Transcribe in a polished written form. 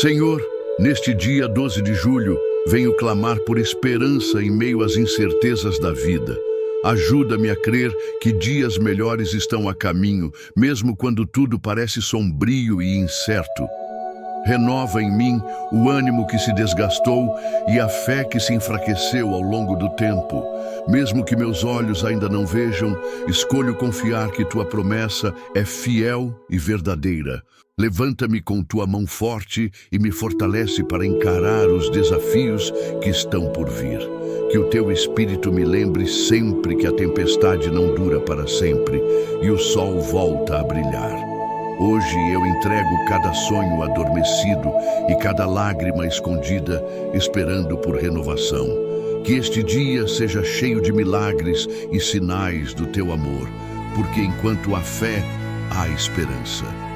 Senhor, neste dia 12 de julho, venho clamar por esperança em meio às incertezas da vida. Ajuda-me a crer que dias melhores estão a caminho, mesmo quando tudo parece sombrio e incerto. Renova em mim o ânimo que se desgastou e a fé que se enfraqueceu ao longo do tempo. Mesmo que meus olhos ainda não vejam, escolho confiar que tua promessa é fiel e verdadeira. Levanta-me com tua mão forte e me fortalece para encarar os desafios que estão por vir. Que o teu Espírito me lembre sempre que a tempestade não dura para sempre e o sol volta a brilhar. Hoje eu entrego cada sonho adormecido e cada lágrima escondida, esperando por renovação. Que este dia seja cheio de milagres e sinais do teu amor, porque enquanto há fé, há esperança.